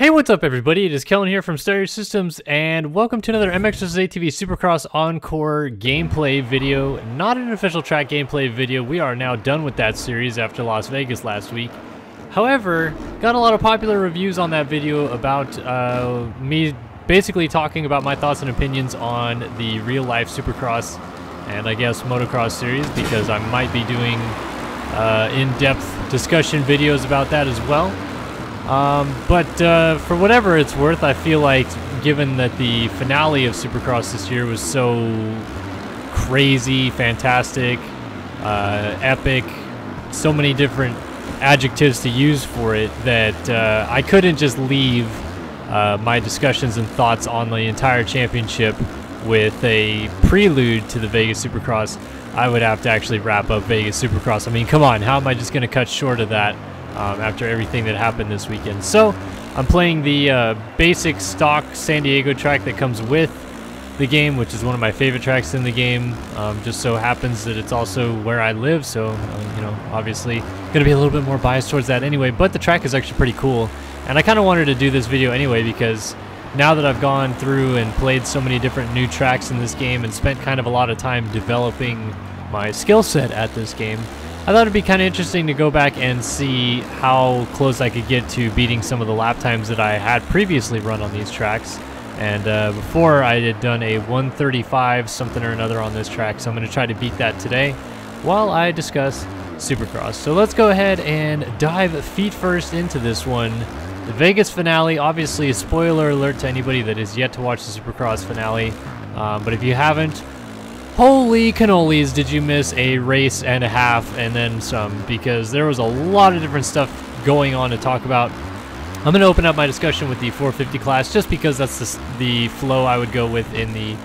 Hey, what's up everybody? It is Kellen here from Stereo Systems, and welcome to another MX vs. ATV Supercross Encore gameplay video. Not an official track gameplay video. We are now done with that series after Las Vegas last week. However, got a lot of popular reviews on that video about me basically talking about my thoughts and opinions on the real-life Supercross and I guess motocross series, because I might be doing in-depth discussion videos about that as well. But for whatever it's worth, I feel like, given that the finale of Supercross this year was so crazy, fantastic, epic, so many different adjectives to use for it, that I couldn't just leave my discussions and thoughts on the entire championship with a prelude to the Vegas Supercross. I would have to actually wrap up Vegas Supercross. I mean, come on, how am I just going to cut short of that? After everything that happened this weekend. So I'm playing the basic stock San Diego track that comes with the game, which is one of my favorite tracks in the game. Just so happens that it's also where I live, so you know, obviously gonna be a little bit more biased towards that anyway, but the track is actually pretty cool, and I kind of wanted to do this video anyway because now that I've gone through and played so many different new tracks in this game and spent kind of a lot of time developing my skill set at this game, I thought it'd be kind of interesting to go back and see how close I could get to beating some of the lap times that I had previously run on these tracks. And before, I had done a 135 something or another on this track, so I'm going to try to beat that today while I discuss Supercross. So let's go ahead and dive feet first into this one. The Vegas finale, obviously a spoiler alert to anybody that is yet to watch the Supercross finale, but if you haven't, holy cannolis, did you miss a race and a half and then some, because there was a lot of different stuff going on to talk about. I'm going to open up my discussion with the 450 class just because that's the flow I would go with in the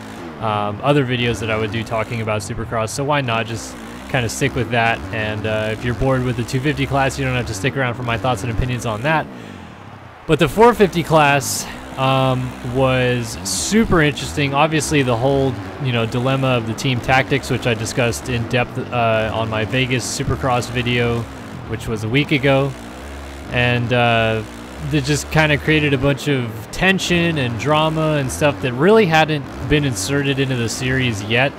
other videos that I would do talking about Supercross, so why not just kind of stick with that. And if you're bored with the 250 class, you don't have to stick around for my thoughts and opinions on that. But the 450 class was super interesting. Obviously, the whole dilemma of the team tactics, which I discussed in depth on my Vegas Supercross video, which was a week ago, and that just kind of created a bunch of tension and drama and stuff that really hadn't been inserted into the series yet.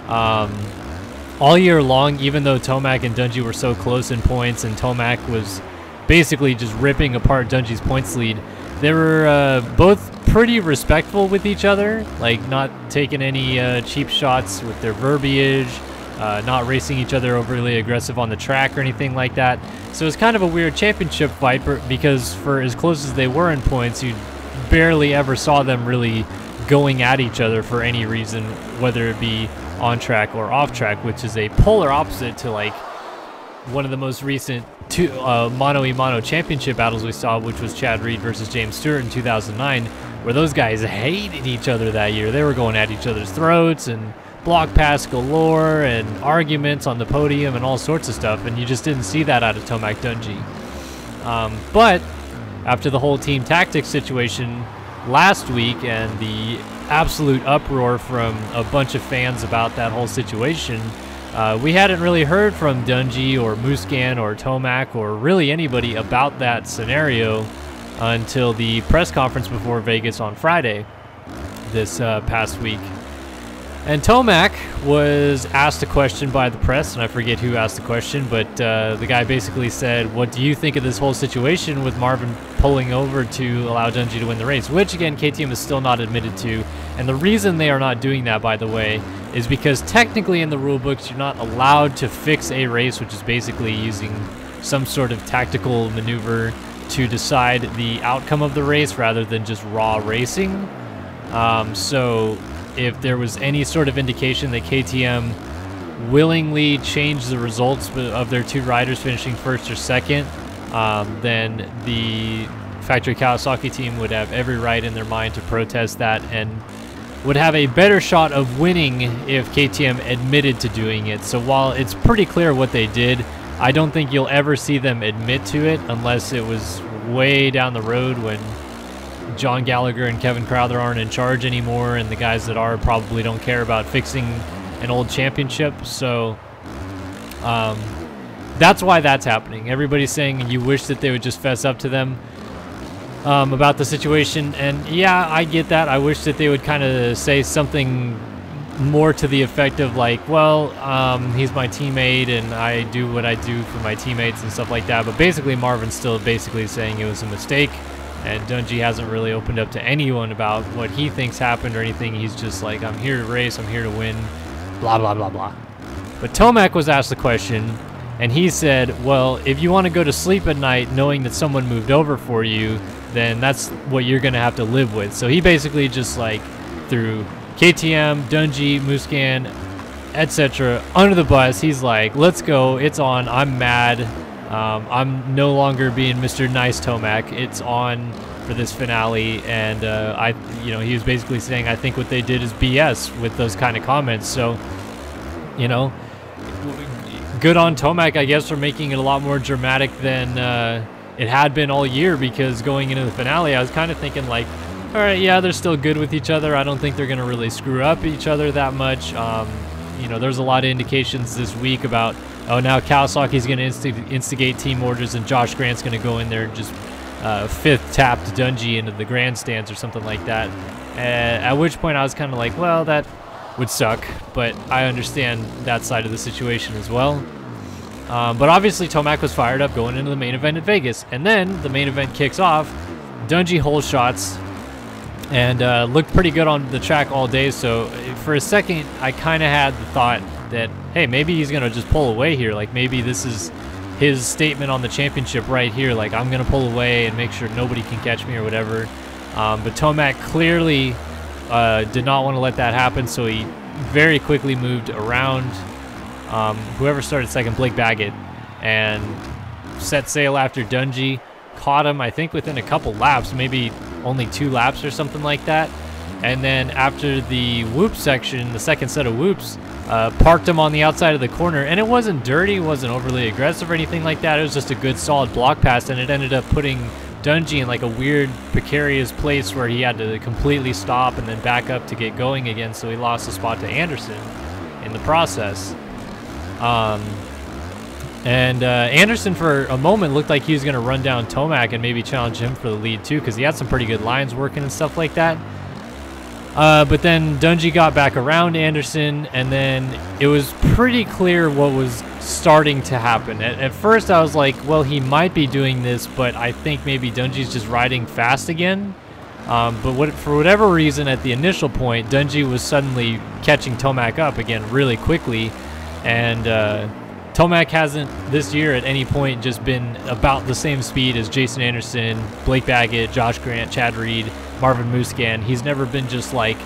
All year long, even though Tomac and Dungey were so close in points, and Tomac was basically just ripping apart Dungey's points lead, they were both pretty respectful with each other, like not taking any cheap shots with their verbiage, not racing each other overly aggressive on the track or anything like that. So it was kind of a weird championship fight, because for as close as they were in points, you barely ever saw them really going at each other for any reason, whether it be on track or off track, which is a polar opposite to like one of the most recent mano-a-mano championship battles we saw, which was Chad Reed versus James Stewart in 2009, where those guys hated each other that year. They were going at each other's throats and block pass galore and arguments on the podium and all sorts of stuff, and you just didn't see that out of Tomac Dungey. But after the whole team tactics situation last week and the absolute uproar from a bunch of fans about that whole situation, we hadn't really heard from Dungey or Musquin or Tomac or really anybody about that scenario until the press conference before Vegas on Friday this past week. And Tomac was asked a question by the press, and I forget who asked the question, but the guy basically said, "What do you think of this whole situation with Marvin pulling over to allow Dungey to win the race?" Which, again, KTM is still not admitted to. And the reason they are not doing that, by the way, is because technically in the rule books, you're not allowed to fix a race, which is basically using some sort of tactical maneuver to decide the outcome of the race rather than just raw racing. So if there was any sort of indication that KTM willingly changed the results of their two riders finishing first or second, then the factory Kawasaki team would have every right in their mind to protest that and would have a better shot of winning if KTM admitted to doing it. So while it's pretty clear what they did, I don't think you'll ever see them admit to it unless it was way down the road when John Gallagher and Kevin Crowther aren't in charge anymore, and the guys that are probably don't care about fixing an old championship. So that's why that's happening. Everybody's saying you wish that they would just fess up to them. about the situation. And yeah, I get that. I wish that they would kind of say something more to the effect of like, well, he's my teammate and I do what I do for my teammates and stuff like that. But basically Marvin's still basically saying it was a mistake, and Dungey hasn't really opened up to anyone about what he thinks happened or anything. He's just like, I'm here to race, I'm here to win, blah, blah, blah, blah. But Tomac was asked the question, and he said, well, if you want to go to sleep at night knowing that someone moved over for you, then that's what you're going to have to live with. So he basically just like threw KTM, Dungey, Muscan, etc. under the bus. He's like, let's go, it's on, I'm mad. I'm no longer being Mr. Nice Tomac. It's on for this finale, and he was basically saying, I think what they did is BS with those kind of comments. So, you know, good on Tomac, I guess, for making it a lot more dramatic than it had been all year, because going into the finale, I was kind of thinking like, all right, yeah, they're still good with each other. I don't think they're going to really screw up each other that much. You know, there's a lot of indications this week about, oh, now Kawasaki's going to instigate team orders and Josh Grant's going to go in there and just fifth tapped Dungey into the grandstands or something like that. At which point I was kind of like, well, that would suck, but I understand that side of the situation as well. But obviously Tomac was fired up going into the main event at Vegas, and then the main event kicks off. Dungey hole shots and looked pretty good on the track all day. So for a second, I kind of had the thought that, hey, maybe he's gonna just pull away here. Like maybe this is his statement on the championship right here. Like, I'm gonna pull away and make sure nobody can catch me or whatever. But Tomac clearly did not want to let that happen, so he very quickly moved around whoever started second, Blake Baggett, and set sail after Dungey. Caught him, I think, within a couple laps, maybe only 2 laps or something like that. And then after the whoop section, the second set of whoops, parked him on the outside of the corner. And it wasn't dirty, it wasn't overly aggressive or anything like that. It was just a good solid block pass, and it ended up putting Dungey in like a weird precarious place where he had to completely stop and then back up to get going again, so he lost the spot to Anderson in the process. Anderson for a moment looked like he was going to run down Tomac and maybe challenge him for the lead too, because he had some pretty good lines working and stuff like that. But then Dungey got back around Anderson, and then it was pretty clear what was starting to happen. At first I was like, well, he might be doing this, but I think maybe Dungey's just riding fast again. But for whatever reason, at the initial point, Dungey was suddenly catching Tomac up again really quickly, and Tomac hasn't this year at any point just been about the same speed as Jason Anderson, Blake Baggett, Josh Grant, Chad Reed, Marvin Muscan. He's never been just like,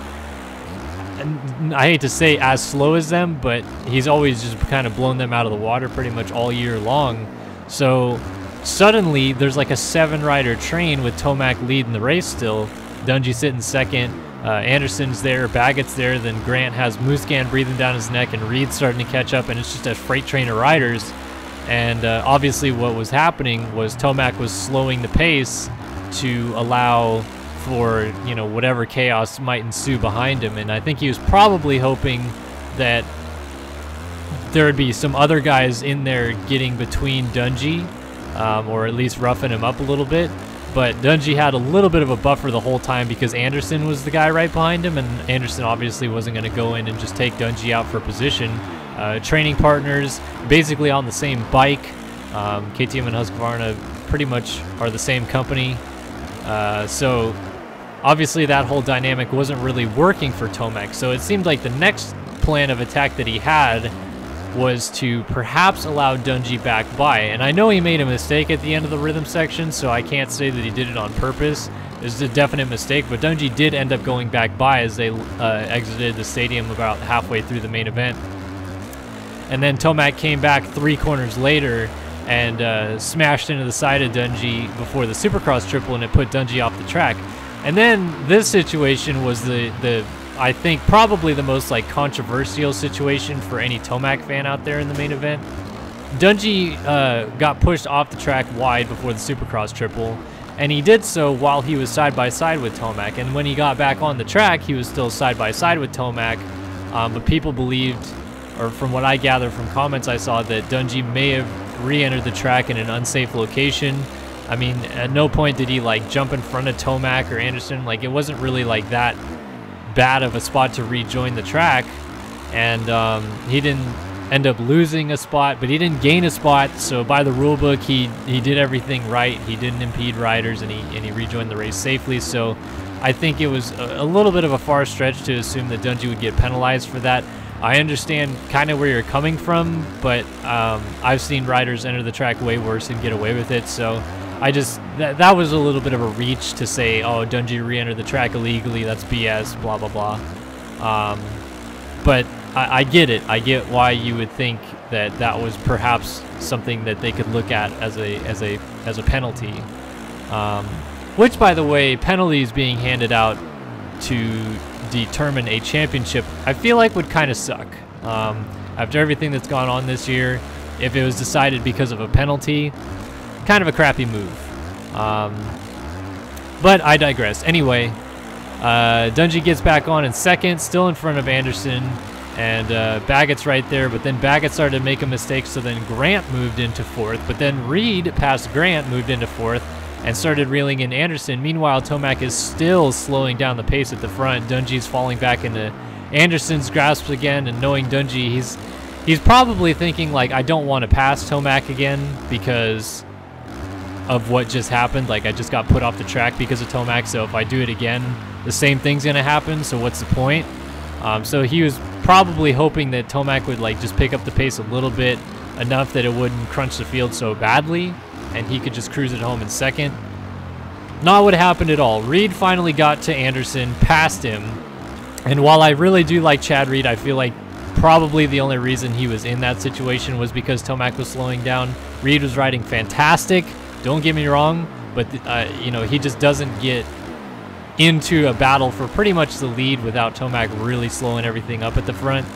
I hate to say as slow as them, but he's always just kind of blown them out of the water pretty much all year long. So suddenly there's like a 7-rider train with Tomac leading the race still. Dungey sitting second, Anderson's there, Baggett's there, then Grant has Muscan breathing down his neck, and Reed's starting to catch up, and it's just a freight train of riders. And obviously what was happening was Tomac was slowing the pace to allow for, you know, whatever chaos might ensue behind him. And I think he was probably hoping that there would be some other guys in there getting between Dungey, or at least roughing him up a little bit. But Dungey had a little bit of a buffer the whole time because Anderson was the guy right behind him, and Anderson obviously wasn't going to go in and just take Dungey out for position. Training partners, basically on the same bike. KTM and Husqvarna pretty much are the same company. So obviously that whole dynamic wasn't really working for Tomac. So it seemed like the next plan of attack that he had was to perhaps allow Dungey back by. And I know he made a mistake at the end of the rhythm section, so I can't say that he did it on purpose. It was a definite mistake, but Dungey did end up going back by as they exited the stadium about halfway through the main event. And then Tomac came back 3 corners later and smashed into the side of Dungey before the Supercross triple, and it put Dungey off the track. And then this situation was the I think probably the most like controversial situation for any Tomac fan out there in the main event. Dungey got pushed off the track wide before the Supercross triple, and he did so while he was side by side with Tomac. And when he got back on the track, he was still side by side with Tomac, but people believed, or from what I gather from comments I saw, that Dungey may have re-entered the track in an unsafe location, I mean, at no point did he like jump in front of Tomac or Anderson. Like, it wasn't really like that bad of a spot to rejoin the track, and he didn't end up losing a spot, but he didn't gain a spot. So by the rule book, he did everything right. He didn't impede riders, and he rejoined the race safely. So I think it was a little bit of a far stretch to assume that Dungey would get penalized for that. I understand kind of where you're coming from, but I've seen riders enter the track way worse and get away with it. So I just, that was a little bit of a reach to say, oh, Dungey re-entered the track illegally, that's BS, blah, blah, blah. But I get it. I get why you would think that that was perhaps something that they could look at as a penalty. Which, by the way, penalties being handed out to determine a championship, I feel like would kind of suck. After everything that's gone on this year, if it was decided because of a penalty, kind of a crappy move. But I digress. Anyway, Dungey gets back on in second, still in front of Anderson, and Baggett's right there, but then Baggett started to make a mistake, so then Grant moved into fourth, but then Reed, past Grant, moved into fourth and started reeling in Anderson. Meanwhile, Tomac is still slowing down the pace at the front. Dungey's falling back into Anderson's grasp again, and knowing Dungey, he's probably thinking, like, I don't want to pass Tomac again because of what just happened. Like, I just got put off the track because of Tomac, so if I do it again, the same thing's going to happen, so what's the point? So he was probably hoping that Tomac would, like, just pick up the pace a little bit, enough that it wouldn't crunch the field so badly, and he could just cruise it home in second. Not what happened at all. Reed finally got to Anderson, passed him, and while I really do like Chad Reed, I feel like probably the only reason he was in that situation was because Tomac was slowing down. Reed was riding fantastic, don't get me wrong, but you know, he just doesn't get into a battle for pretty much the lead without Tomac really slowing everything up at the front.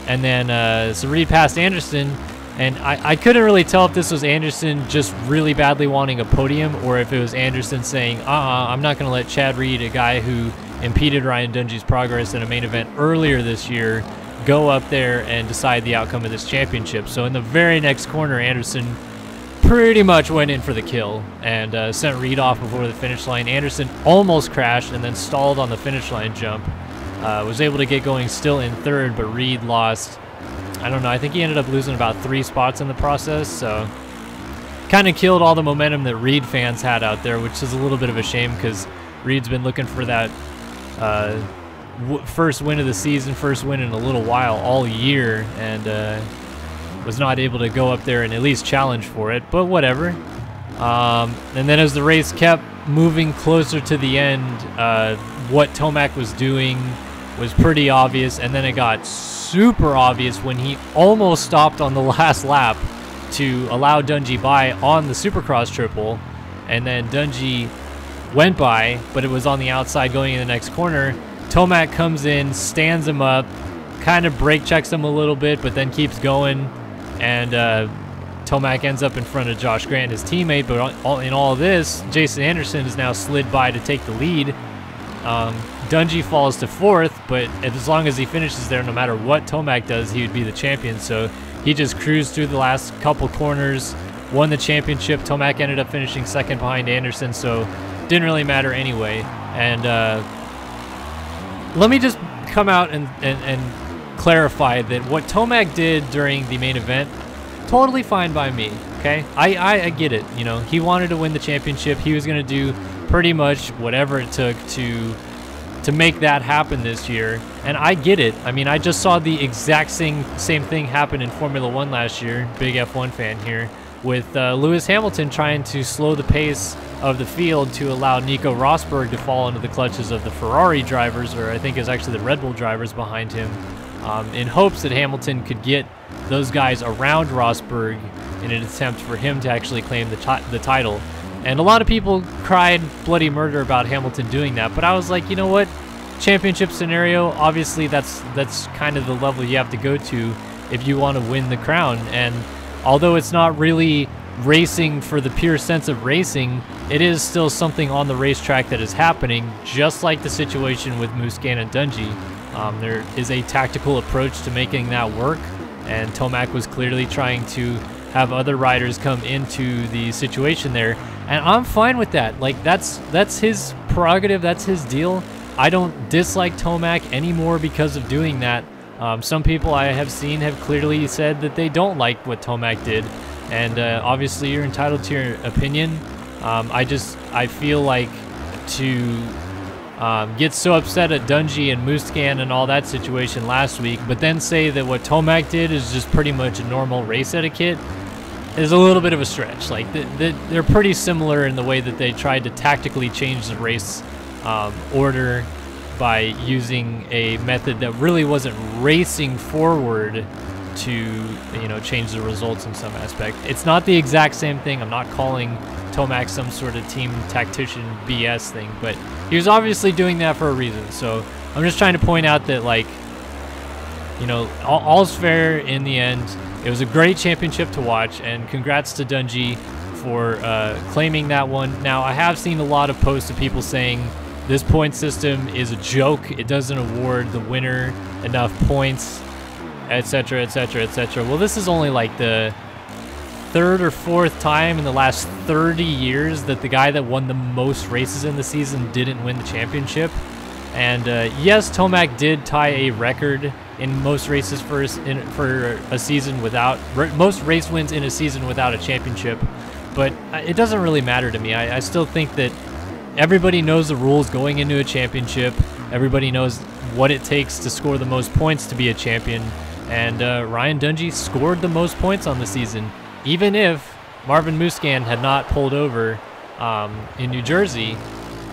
And then so Reed passed Anderson, and I couldn't really tell if this was Anderson just really badly wanting a podium or if it was Anderson saying, I'm not going to let Chad Reed, a guy who impeded Ryan Dungey's progress in a main event earlier this year, go up there and decide the outcome of this championship. So in the very next corner, Anderson pretty much went in for the kill and sent Reed off before the finish line. Anderson almost crashed and then stalled on the finish line jump. Was able to get going still in third, but Reed lost, I don't know, I think he ended up losing about 3 spots in the process, so kind of killed all the momentum that Reed fans had out there, which is a little bit of a shame because Reed's been looking for that first win of the season, first win in a little while, all year, and was not able to go up there and at least challenge for it, but whatever. And then as the race kept moving closer to the end, what Tomac was doing was pretty obvious, and then it got super obvious when he almost stopped on the last lap to allow Dungey by on the Supercross triple, and then Dungey went by, but it was on the outside going in the next corner. Tomac comes in, stands him up, kind of brake checks him a little bit, but then keeps going, and Tomac ends up in front of Josh Grant, his teammate. But in all of this, Jason Anderson has now slid by to take the lead. Dungey falls to fourth, but as long as he finishes there, no matter what Tomac does, he would be the champion. So he just cruised through the last couple corners, won the championship. Tomac ended up finishing second behind Anderson, so didn't really matter anyway. And let me just come out and clarify that what Tomac did during the main event, totally fine by me, okay? I get it, you know, he wanted to win the championship. He was going to do pretty much whatever it took to make that happen this year, and I get it. I mean, I just saw the exact same thing happen in Formula 1 last year, big F1 fan here, with Lewis Hamilton trying to slow the pace of the field to allow Nico Rosberg to fall into the clutches of the Ferrari drivers, or I think it's actually the Red Bull drivers behind him, in hopes that Hamilton could get those guys around Rosberg in an attempt for him to actually claim the title. And a lot of people cried bloody murder about Hamilton doing that, but I was like, you know what? Championship scenario, obviously that's kind of the level you have to go to if you want to win the crown. And although it's not really racing for the pure sense of racing, it is still something on the racetrack that is happening, just like the situation with Musquin and Dungey. There is a tactical approach to making that work, and Tomac was clearly trying to have other riders come into the situation there. And I'm fine with that. Like, that's his prerogative, that's his deal. I don't dislike Tomac anymore because of doing that. Some people I have seen have clearly said that they don't like what Tomac did, and obviously you're entitled to your opinion. I feel like to get so upset at Dungey and Muscan and all that situation last week, but then say that what Tomac did is just pretty much a normal race etiquette is a little bit of a stretch. Like, they're pretty similar in the way that they tried to tactically change the race order by using a method that really wasn't racing forward to, you know, change the results in some aspect. It's not the exact same thing. I'm not calling Tomac some sort of team tactician BS thing, but he was obviously doing that for a reason. So I'm just trying to point out that, like, you know, all's fair in the end. It was a great championship to watch, and congrats to Dungey for claiming that one. Now, I have seen a lot of posts of people saying this point system is a joke. It doesn't award the winner enough points, etc., etc., etc. Well, this is only like the third or fourth time in the last 30 years that the guy that won the most races in the season didn't win the championship. And yes, Tomac did tie a record in most races for a season without most race wins in a season without a championship, but it doesn't really matter to me. I still think that everybody knows the rules going into a championship. Everybody knows what it takes to score the most points to be a champion, and Ryan Dungey scored the most points on the season. Even if Marvin Muscan had not pulled over in New Jersey,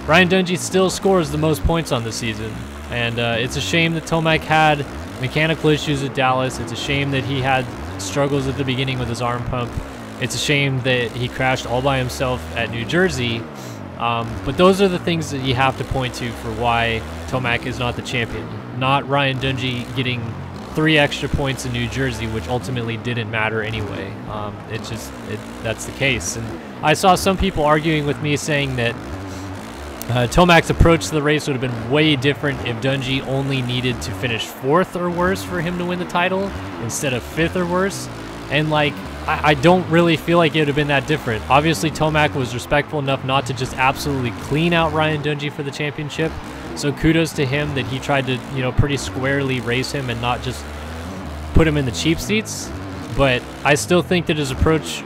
Ryan Dungey still scores the most points on the season. And it's a shame that Tomac had mechanical issues at Dallas. It's a shame that he had struggles at the beginning with his arm pump. It's a shame that he crashed all by himself at New Jersey. But those are the things that you have to point to for why Tomac is not the champion. Not Ryan Dungey getting 3 extra points in New Jersey, which ultimately didn't matter anyway. That's the case. And I saw some people arguing with me saying that Tomac's approach to the race would have been way different if Dungey only needed to finish 4th or worse for him to win the title instead of 5th or worse. And, like, I don't really feel like it would have been that different. Obviously, Tomac was respectful enough not to just absolutely clean out Ryan Dungey for the championship. So kudos to him that he tried to, you know, pretty squarely race him and not just put him in the cheap seats. But I still think that his approach,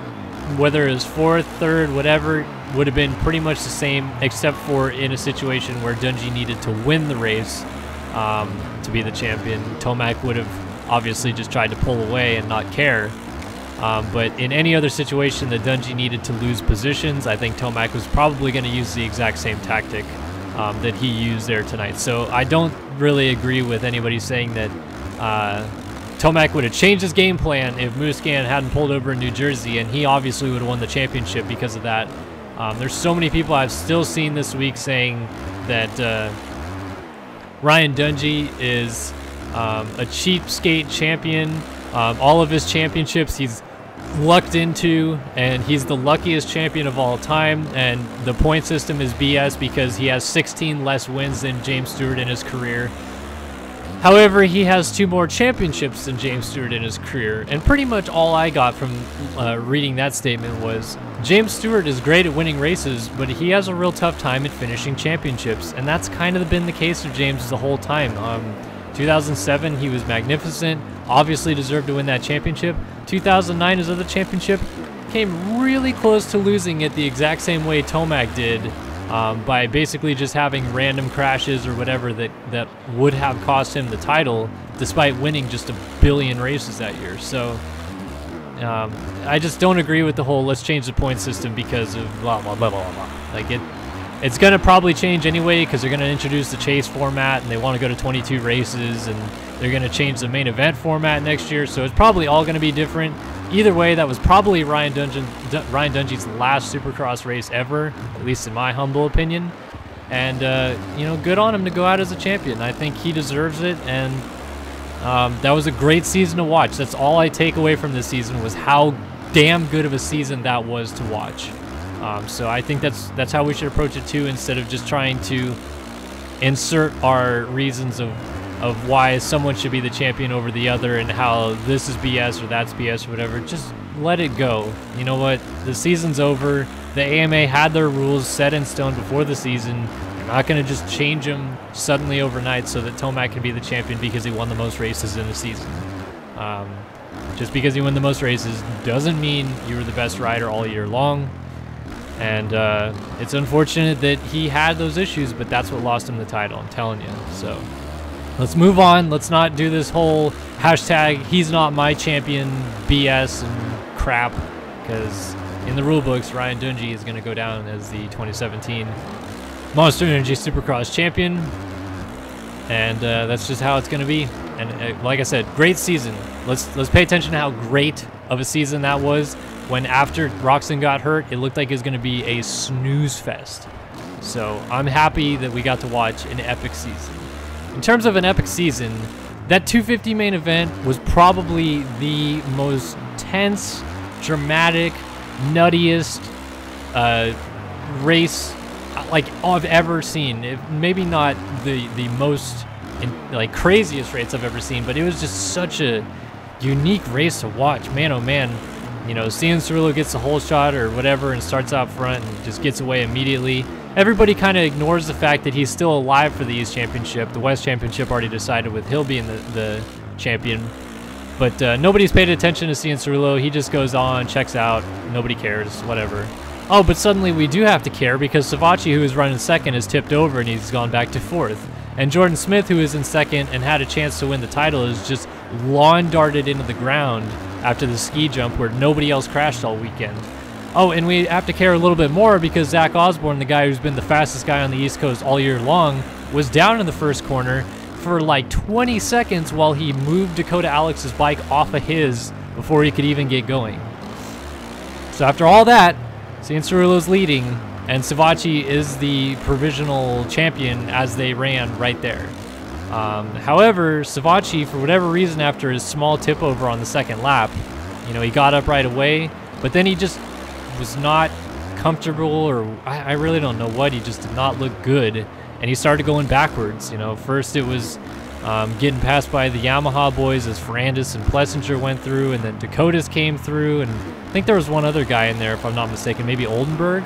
whether it was 4th, 3rd, whatever, would have been pretty much the same, except for in a situation where Dungey needed to win the race to be the champion. Tomac would have obviously just tried to pull away and not care. But in any other situation that Dungey needed to lose positions, I think Tomac was probably going to use the exact same tactic that he used there tonight. So I don't really agree with anybody saying that Tomac would have changed his game plan if Muscan hadn't pulled over in New Jersey, and he obviously would have won the championship because of that. There's so many people I've still seen this week saying that Ryan Dungey is a cheapskate champion. All of his championships he's lucked into, and he's the luckiest champion of all time, and the point system is BS because he has 16 less wins than James Stewart in his career. However, he has 2 more championships than James Stewart in his career, and pretty much all I got from reading that statement was James Stewart is great at winning races, but he has a real tough time at finishing championships, and that's kind of been the case of James the whole time. 2007, he was magnificent, obviously deserved to win that championship. 2009, his other championship, came really close to losing it the exact same way Tomac did, by basically just having random crashes or whatever that would have cost him the title, despite winning just 1 billion races that year. So I just don't agree with the whole let's change the point system because of blah blah blah blah blah. Like it's gonna probably change anyway because they're gonna introduce the chase format and they want to go to 22 races, and they're gonna change the main event format next year. So it's probably all gonna be different. Either way, that was probably Ryan Dungey's last Supercross race ever, at least in my humble opinion. And, you know, good on him to go out as a champion. I think he deserves it, and that was a great season to watch. That's all I take away from this season was how damn good of a season that was to watch. So I think that's how we should approach it too, instead of just trying to insert our reasons of why someone should be the champion over the other and how this is BS or that's BS or whatever. Just let it go. You know what? The season's over. The AMA had their rules set in stone before the season. They're not going to just change them suddenly overnight so that Tomac can be the champion because he won the most races in a season. Just because you win the most races doesn't mean you were the best rider all year long. And it's unfortunate that he had those issues, but that's what lost him the title, I'm telling you. So let's move on. Let's not do this whole hashtag he's not my champion BS and crap, because in the rule books, Ryan Dungey is going to go down as the 2017 Monster Energy Supercross champion. And that's just how it's going to be. And like I said, great season. Let's pay attention to how great of a season that was. When after Roxon got hurt, it looked like it was going to be a snooze fest. So I'm happy that we got to watch an epic season. In terms of an epic season, that 250 main event was probably the most tense, dramatic, nuttiest race like I've ever seen. Maybe not the most craziest race I've ever seen, but it was just such a unique race to watch. Man, oh man. You know, Cianciarulo gets a hole shot or whatever and starts out front and just gets away immediately. Everybody kind of ignores the fact that he's still alive for the East Championship. The West Championship already decided with Hill being the champion. But nobody's paid attention to Cianciarulo. He just goes on, checks out. Nobody cares, whatever. Oh, but suddenly we do have to care because Savachi, who is running second, is tipped over and he's gone back to fourth. And Jordan Smith, who is in second and had a chance to win the title, is just lawn darted into the ground after the ski jump where nobody else crashed all weekend. Oh, and we have to care a little bit more because Zach Osborne, the guy who's been the fastest guy on the East Coast all year long, was down in the first corner for like 20 seconds while he moved Dakota Alex's bike off of his before he could even get going. So after all that, Cianciarulo's leading, and Savachi is the provisional champion as they ran right there. However, Savachi, for whatever reason, after his small tip over on the second lap, you know, he got up right away, but then he just was not comfortable, or I really don't know what. He just did not look good, and he started going backwards. You know, first it was getting passed by the Yamaha boys as Ferrandis and Plessinger went through, and then Dakotas came through, and I think there was one other guy in there, if I'm not mistaken, maybe Oldenburg.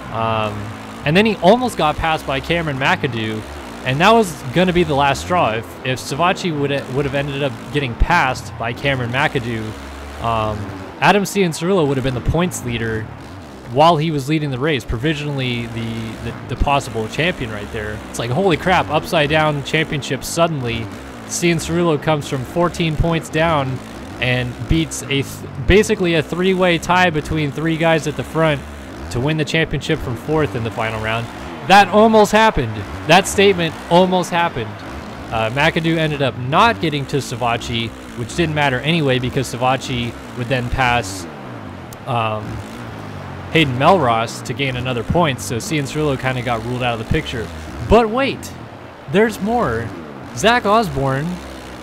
And then he almost got passed by Cameron McAdoo, and that was going to be the last straw. If Savachi would have ended up getting passed by Cameron McAdoo, Adam Cianciarulo would have been the points leader while he was leading the race, provisionally the possible champion right there. It's like, holy crap, upside down championship suddenly. Cianciarulo comes from 14 points down and beats basically a three-way tie between three guys at the front to win the championship from fourth in the final round. That almost happened. That statement almost happened. McAdoo ended up not getting to Savachi, which didn't matter anyway because Savachi would then pass Hayden Melross to gain another point, so Cianciarulo kind of got ruled out of the picture. But wait, there's more. Zach Osborne,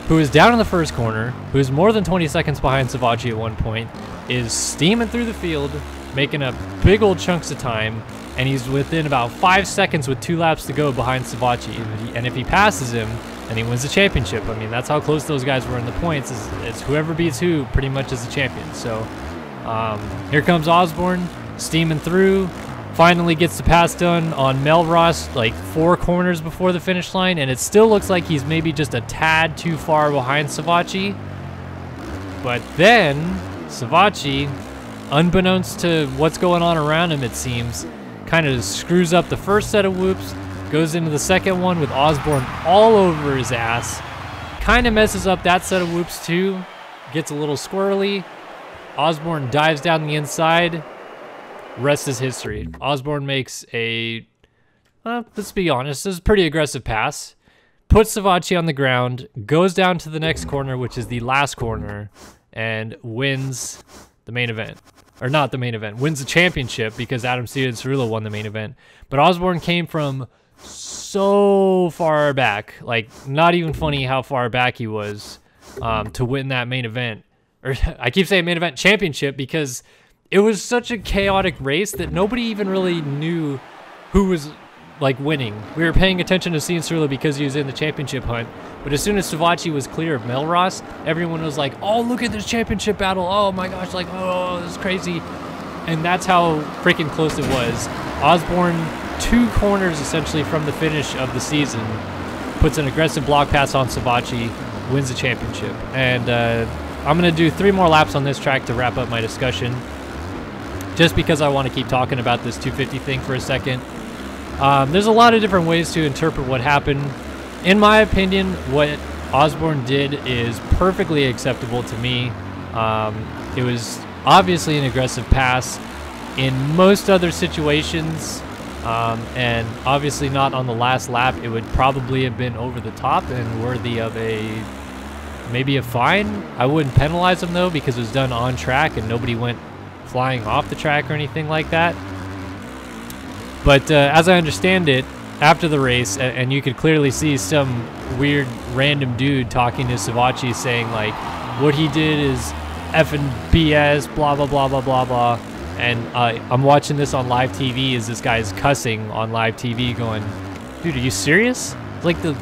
who is down in the first corner, who is more than 20 seconds behind Savachi at one point, is steaming through the field, making up big old chunks of time, and he's within about 5 seconds with 2 laps to go behind Savachi. And if he passes him, then he wins the championship. I mean, that's how close those guys were in the points, is whoever beats who pretty much is the champion. So here comes Osborne, steaming through, finally gets the pass done on Melross like 4 corners before the finish line, and it still looks like he's maybe just a tad too far behind Savachi. But then Savachi, unbeknownst to what's going on around him, it seems, kind of screws up the first set of whoops, goes into the second one with Osborne all over his ass, kind of messes up that set of whoops too, gets a little squirrely. Osborne dives down the inside. Rest is history. Osborne makes a, let's be honest, this is a pretty aggressive pass, puts Savachi on the ground, goes down to the next corner, which is the last corner, and wins the main event. Or not the main event, wins the championship because Adam Cianciarulo won the main event. But Osborne came from so far back, like not even funny how far back he was to win that main event. Or I keep saying main event, championship, because it was such a chaotic race that nobody even really knew who was like winning. We were paying attention to Cianciarulo because he was in the championship hunt, but as soon as Savachi was clear of Melross, everyone was like, oh, look at this championship battle, oh my gosh, like, oh, this is crazy. And that's how freaking close it was. Osborne, 2 corners essentially from the finish of the season, puts an aggressive block pass on Savatgy, wins the championship. And I'm going to do 3 more laps on this track to wrap up my discussion, just because I want to keep talking about this 250 thing for a second. There's a lot of different ways to interpret what happened. In my opinion, what Osborne did is perfectly acceptable to me. It was obviously an aggressive pass in most other situations, and obviously not on the last lap. It would probably have been over the top and worthy of maybe a fine. I wouldn't penalize him though, because it was done on track and nobody went flying off the track or anything like that. But as I understand it, after the race, and you could clearly see some weird random dude talking to Savatgy saying like, what he did is effing BS, blah, blah, blah, blah, blah, blah. And I'm watching this on live TV as this guy's cussing on live TV going, dude, are you serious? It's like the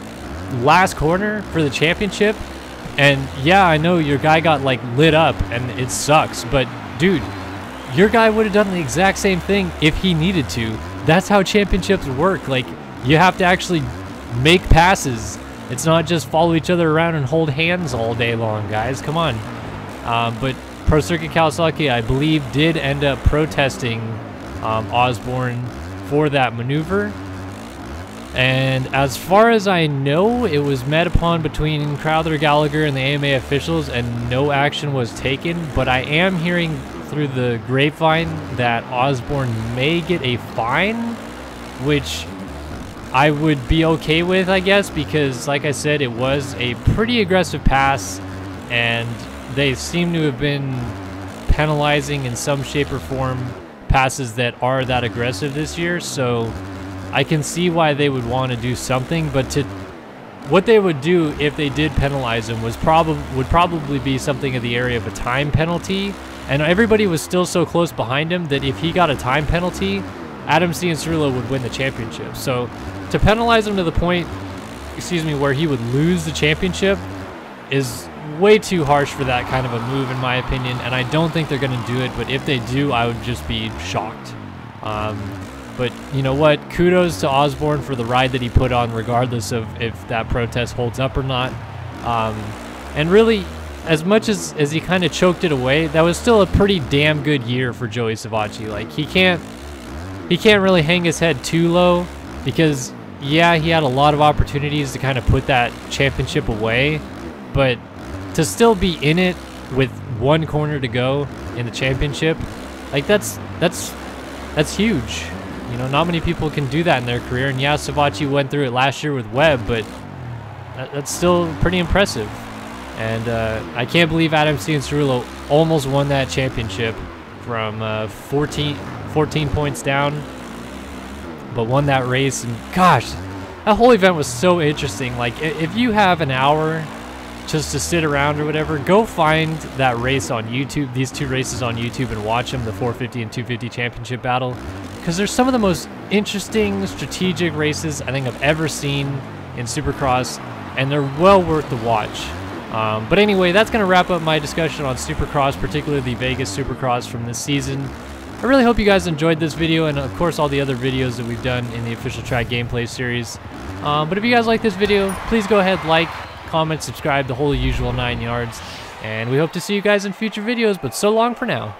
last corner for the championship. And yeah, I know your guy got like lit up and it sucks, but dude, your guy would have done the exact same thing if he needed to. That's how championships work. Like, you have to actually make passes. It's not just follow each other around and hold hands all day long, guys. Come on. But Pro Circuit Kawasaki, I believe, did end up protesting Osborne for that maneuver. And as far as I know, it was met upon between Crowther, Gallagher, and the AMA officials, and no action was taken. But I am hearing through the grapevine that Osborne may get a fine, which I would be okay with, I guess, because like I said, it was a pretty aggressive pass, and they seem to have been penalizing in some shape or form passes that are that aggressive this year. So I can see why they would want to do something, but what they would do if they did penalize him would probably be something in the area of a time penalty. And everybody was still so close behind him that if he got a time penalty, Adam Cianciarulo would win the championship. So to penalize him to the point, where he would lose the championship is way too harsh for that kind of a move, in my opinion. And I don't think they're going to do it. But if they do, I would just be shocked. But you know what? Kudos to Osborne for the ride that he put on, regardless of if that protest holds up or not. And really, as much as he kind of choked it away, that was still a pretty damn good year for Joey Savatgy. Like, he can't really hang his head too low, because yeah, he had a lot of opportunities to kind of put that championship away, but to still be in it with 1 corner to go in the championship, like that's huge. You know, not many people can do that in their career. And yeah, Savatgy went through it last year with Webb, but that's still pretty impressive. And I can't believe Adam Cianciarulo almost won that championship from 14 points down, but won that race. And gosh, that whole event was so interesting. Like, if you have an hour just to sit around or whatever, go find that race on YouTube, these 2 races on YouTube, and watch them, the 450 and 250 championship battle, because they're some of the most interesting strategic races I think I've ever seen in Supercross, and they're well worth the watch. But anyway, that's going to wrap up my discussion on Supercross, particularly the Vegas Supercross from this season. I really hope you guys enjoyed this video, and of course all the other videos that we've done in the official track gameplay series. But if you guys like this video, please go ahead, like, comment, subscribe, the whole usual 9 yards. And we hope to see you guys in future videos, but so long for now.